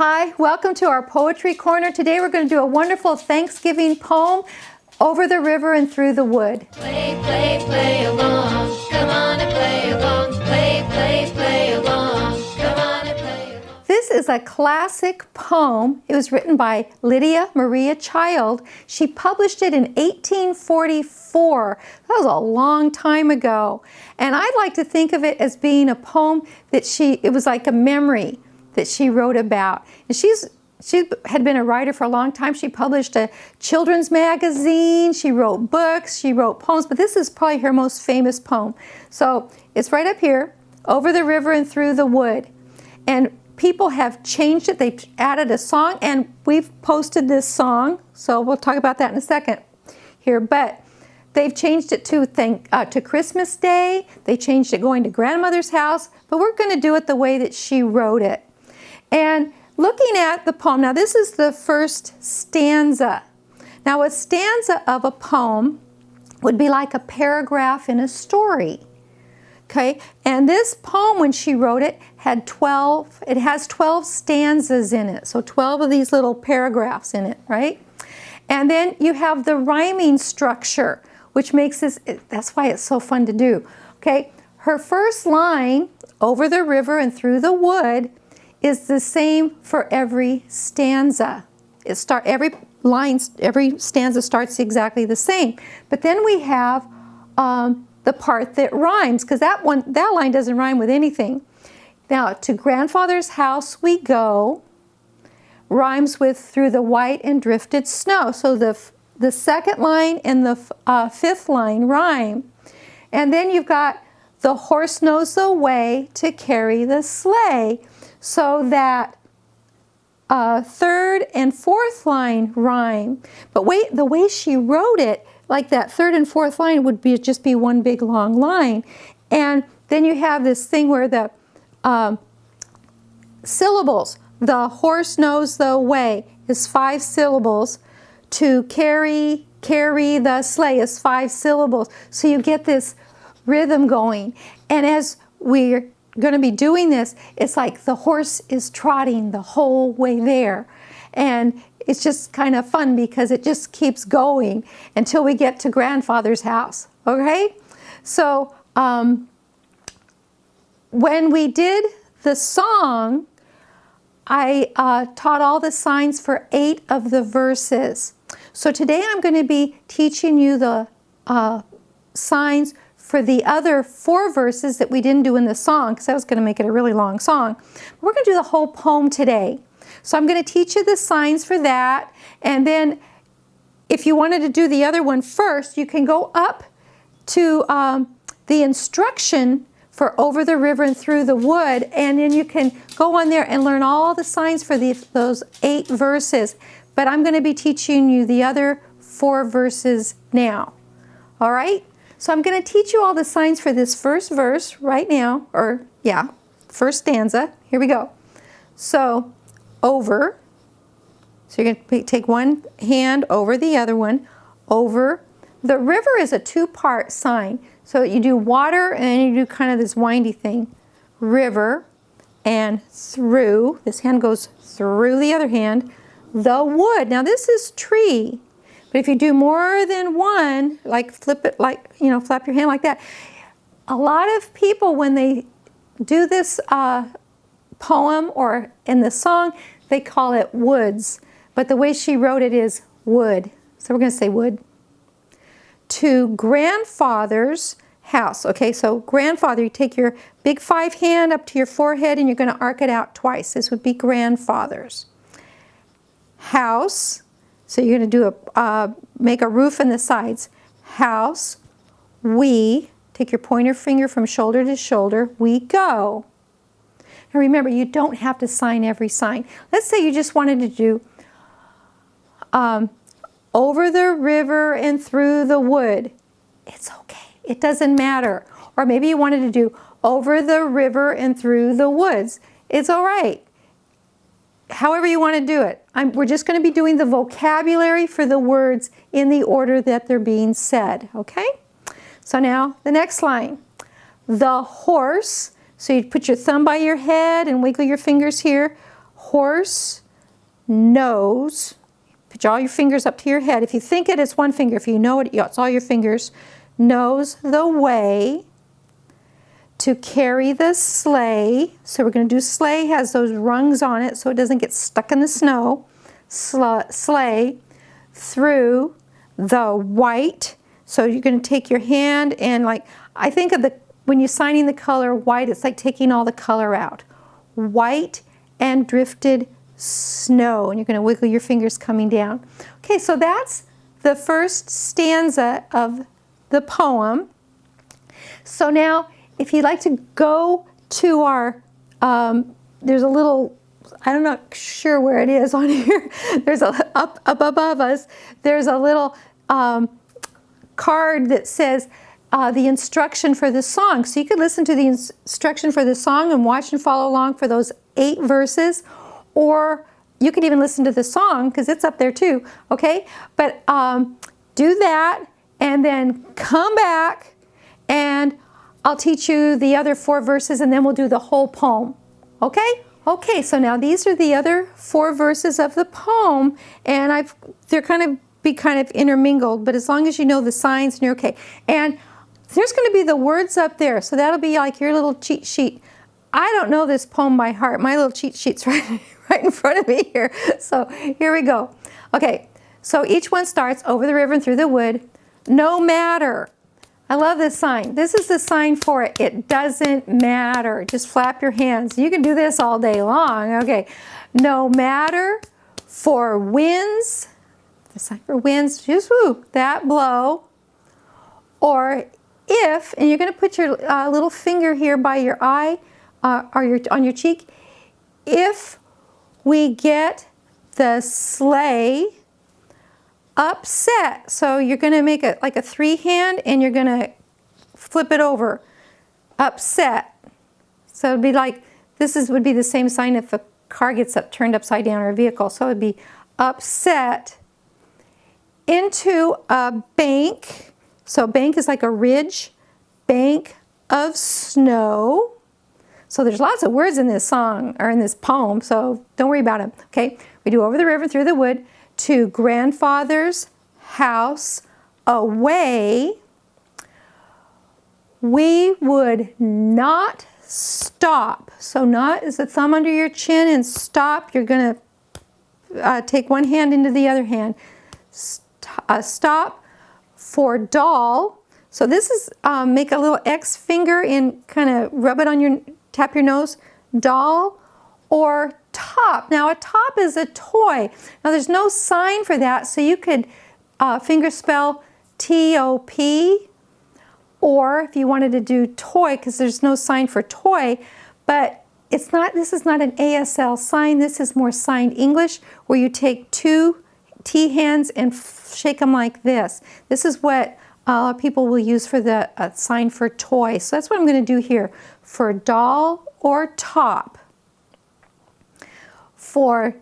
Hi, welcome to our Poetry Corner. Today we're going to do a wonderful Thanksgiving poem, Over the River and Through the Wood. Play, play, play along. Come on and play along. Play, play, play along. Come on and play along. This is a classic poem. It was written by Lydia Maria Child. She published it in 1844. That was a long time ago. And I like to think of it as being a poem that it was like a memory that she wrote about. And she had been a writer for a long time. She published a children's magazine, she wrote books, she wrote poems, but this is probably her most famous poem. So it's right up here, Over the River and Through the Wood. And people have changed it. They've added a song, and we've posted this song, so we'll talk about that in a second here. But they've changed it to Christmas Day. They changed it going to grandmother's house, but we're going to do it the way that she wrote it. And looking at the poem, now this is the first stanza. Now a stanza of a poem would be like a paragraph in a story. Okay, and this poem, when she wrote it, has 12 stanzas in it. So 12 of these little paragraphs in it, right? And then you have the rhyming structure, which makes this, that's why it's so fun to do. Okay, her first line, over the river and through the wood, is the same for every stanza. Every stanza starts exactly the same. But then we have the part that rhymes, because that line doesn't rhyme with anything. Now, to grandfather's house we go, rhymes with through the white and drifted snow. So the second line and the fifth line rhyme. And then you've got the horse knows the way to carry the sleigh. So that third and fourth line rhyme. But the way she wrote it, like that third and fourth line would just be one big long line. And then you have this thing where the syllables, the horse knows the way is 5 syllables. To carry the sleigh is 5 syllables. So you get this rhythm going. And as we're going to be doing this, it's like the horse is trotting the whole way there. And it's just kind of fun because it just keeps going until we get to grandfather's house. Okay? So when we did the song, I taught all the signs for 8 of the verses. So today I'm going to be teaching you the signs for the other 4 verses that we didn't do in the song, because I was going to make it a really long song. We're going to do the whole poem today. So I'm going to teach you the signs for that, and then if you wanted to do the other one first, you can go up to the instruction for Over the River and Through the Wood, and then you can go on there and learn all the signs for those 8 verses. But I'm going to be teaching you the other 4 verses now. All right? So I'm going to teach you all the signs for this first verse right now, first stanza. Here we go. So, over. So you're going to take one hand over the other one. Over. The river is a 2-part sign. So you do water and then you do kind of this windy thing. River and through. This hand goes through the other hand. The wood. Now this is tree. But if you do more than one, like flip it, like, flap your hand like that. A lot of people, when they do this poem or in the song, they call it woods. But the way she wrote it is wood. So we're going to say wood. To grandfather's house. Okay, so grandfather, you take your big 5 hand up to your forehead and you're going to arc it out twice. This would be grandfather's. House. So you're going to do make a roof in the sides. House, we, take your pointer finger from shoulder to shoulder, we go. Now remember, you don't have to sign every sign. Let's say you just wanted to do over the river and through the wood. It's okay. It doesn't matter. Or maybe you wanted to do over the river and through the woods. It's all right. However you want to do it. We're just going to be doing the vocabulary for the words in the order that they're being said, okay? So now, the next line. The horse, so you put your thumb by your head and wiggle your fingers here. horse knows, put all your fingers up to your head. If you think it, it's one finger. If you know it, it's all your fingers. Knows the way to carry the sleigh. So we're going to do sleigh, has those rungs on it so it doesn't get stuck in the snow. Sleigh through the white. So you're going to take your hand and, like, I think of when you're signing the color white, it's like taking all the color out. White and drifted snow. And you're going to wiggle your fingers coming down. Okay, so that's the first stanza of the poem. So now, if you'd like to go to our, there's a little, I'm not sure where it is on here. There's up above us, there's a little card that says the instruction for the song. So you could listen to the instruction for the song and watch and follow along for those 8 verses, or you could even listen to the song because it's up there too, okay? But do that and then come back and I'll teach you the other 4 verses and then we'll do the whole poem, okay? Okay, so now these are the other 4 verses of the poem, and they're kind of intermingled, but as long as you know the signs and you're okay. And there's going to be the words up there, so that'll be like your little cheat sheet. I don't know this poem by heart. My little cheat sheet's right in front of me here. So here we go. Okay, so each one starts over the river and through the wood. No matter. I love this sign. This is the sign for it. It doesn't matter. Just flap your hands. You can do this all day long. Okay. No matter for winds, the sign for winds, just woo, that blow. Or if, and you're going to put your little finger here by your eye or on your cheek, if we get the sleigh upset. So you're going to make it like a 3 hand and you're going to flip it over. Upset. So it'd be like, would be the same sign if a car gets turned upside down or a vehicle. So it'd be upset into a bank. So bank is like a ridge. Bank of snow. So there's lots of words in this song or in this poem, so don't worry about them. Okay, we do over the river through the wood to grandfather's house away. We would not stop. So not is the thumb under your chin and stop. You're going to take one hand into the other hand. Stop for doll. So this is make a little X finger and kind of rub it on your, tap your nose. Doll or top. Now a top is a toy. Now there's no sign for that, so you could finger spell T-O-P, or if you wanted to do toy, because there's no sign for toy, but it's not. This is not an ASL sign. This is more signed English, where you take 2 T hands and shake them like this. This is what people will use for the sign for toy. So that's what I'm going to do here for doll or top. For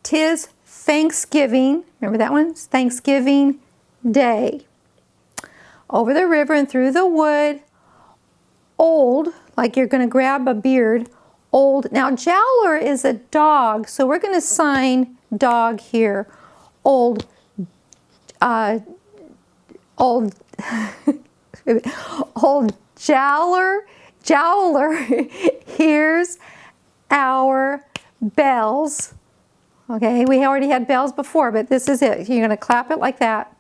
'tis Thanksgiving, remember that one? It's Thanksgiving Day. Over the river and through the wood, old, like you're going to grab a beard, old. Now jowler is a dog, so we're going to sign dog here. Old, old jowler, here's our bells. Okay, we already had bells before, but this is it. You're going to clap it like that.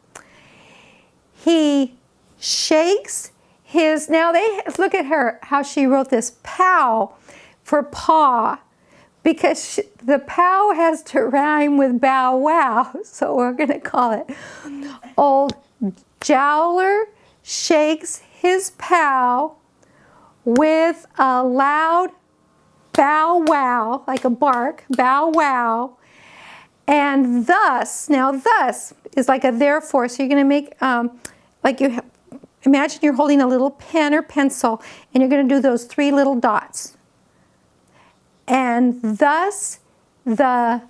He shakes his, now look at her, how she wrote this, pow for paw, because the pow has to rhyme with bow wow, so we're going to call it old jowler shakes his pow with a loud bow wow, like a bark, bow wow. And thus, now thus is like a therefore, so you're going to make, like imagine you're holding a little pen or pencil and you're going to do those 3 little dots. And thus the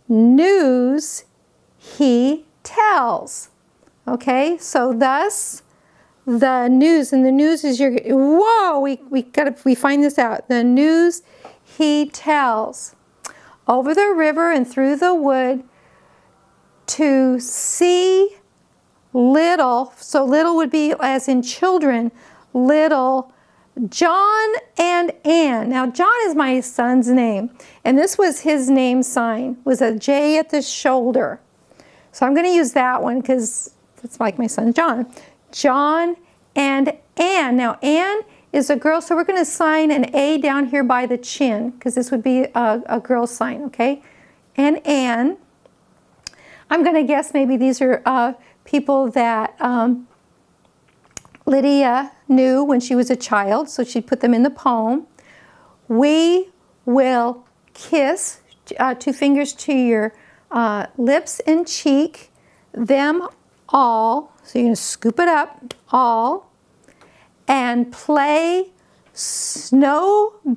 news he tells. Okay, so thus the news, and the news is your, whoa, we find this out. The news he tells. over the river and through the wood to see little, so little would be as in children, little John and Ann. Now, John is my son's name, and this was his name sign, was a J at the shoulder. So I'm going to use that one because it's like my son John. John and Ann. Now, Ann is a girl, so we're going to sign an A down here by the chin because this would be a girl sign, okay? And Ann. I'm going to guess maybe these are people that Lydia knew when she was a child, so she'd put them in the poem. We will kiss, 2 fingers to your lips and cheek, them all, so you're going to scoop it up, all, and play snowball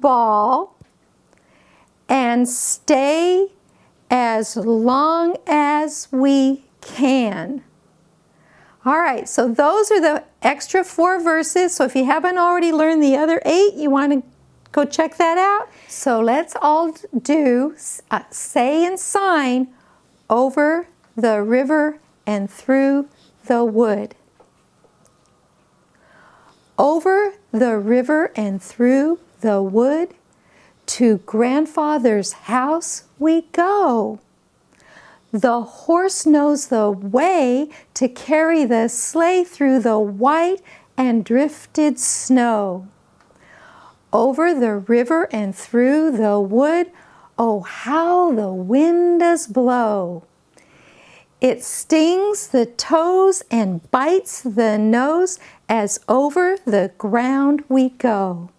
and stay as long as we can. All right, so those are the extra 4 verses. So if you haven't already learned the other 8, you want to go check that out. So let's all do say and sign over the river and through the wood. Over the river and through the wood, to grandfather's house we go. The horse knows the way to carry the sleigh through the white and drifted snow. Over the river and through the wood, oh, how the wind does blow. It stings the toes and bites the nose as over the ground we go.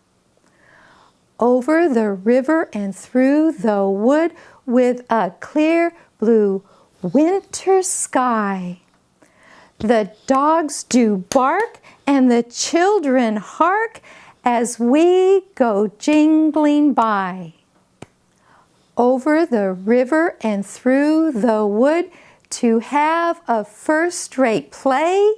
Over the river and through the wood with a clear blue winter sky. The dogs do bark and the children hark as we go jingling by. Over the river and through the wood to have a first-rate play.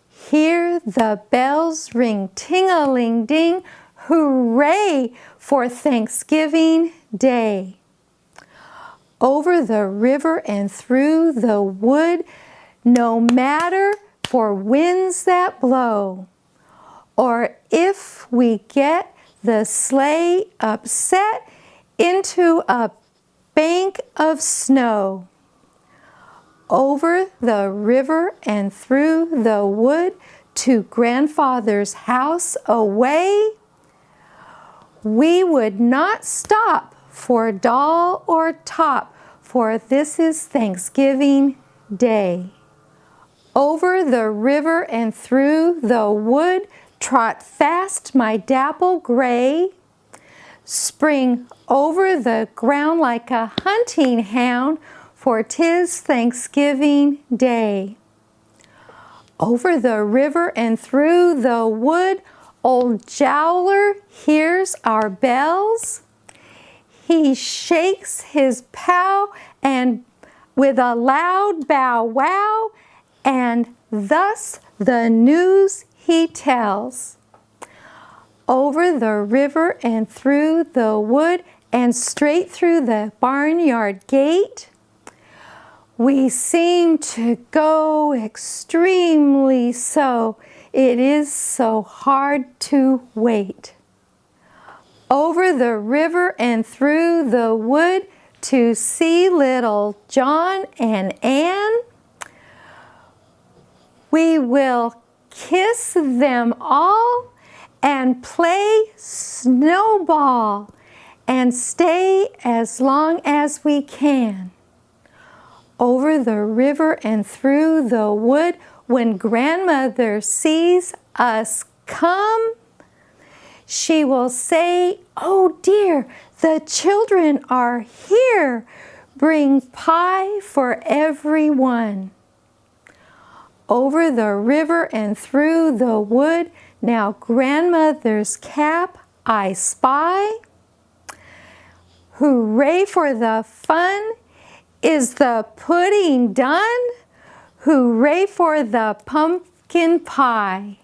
Hear the bells ring ting-a-ling-ding, hooray for Thanksgiving Day. Over the river and through the wood, no matter for winds that blow, or if we get the sleigh upset into a bank of snow. Over the river and through the wood to grandfather's house away, we would not stop for doll or top, for this is Thanksgiving Day. Over the river and through the wood, trot fast my dapple gray. Spring over the ground like a hunting hound, for 'tis Thanksgiving Day. Over the river and through the wood, old Jowler hears our bells. He shakes his pow and with a loud bow wow, and thus the news he tells. Over the river and through the wood and straight through the barnyard gate, we seem to go extremely so. It is so hard to wait. Over the river and through the wood to see little John and Ann. We will kiss them all and play snowball and stay as long as we can. Over the river and through the wood, when grandmother sees us come, she will say, "Oh dear, the children are here. Bring pie for everyone." Over the river and through the wood, now grandmother's cap I spy. Hooray for the fun! Is the pudding done? Hooray for the pumpkin pie.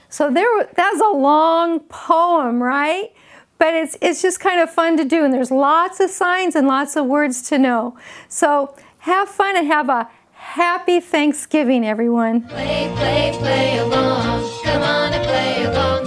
So that's a long poem, right? but it's just kind of fun to do, and there's lots of signs and lots of words to know. So have fun and have a happy Thanksgiving, everyone. Play, play, play along. Come on and play along.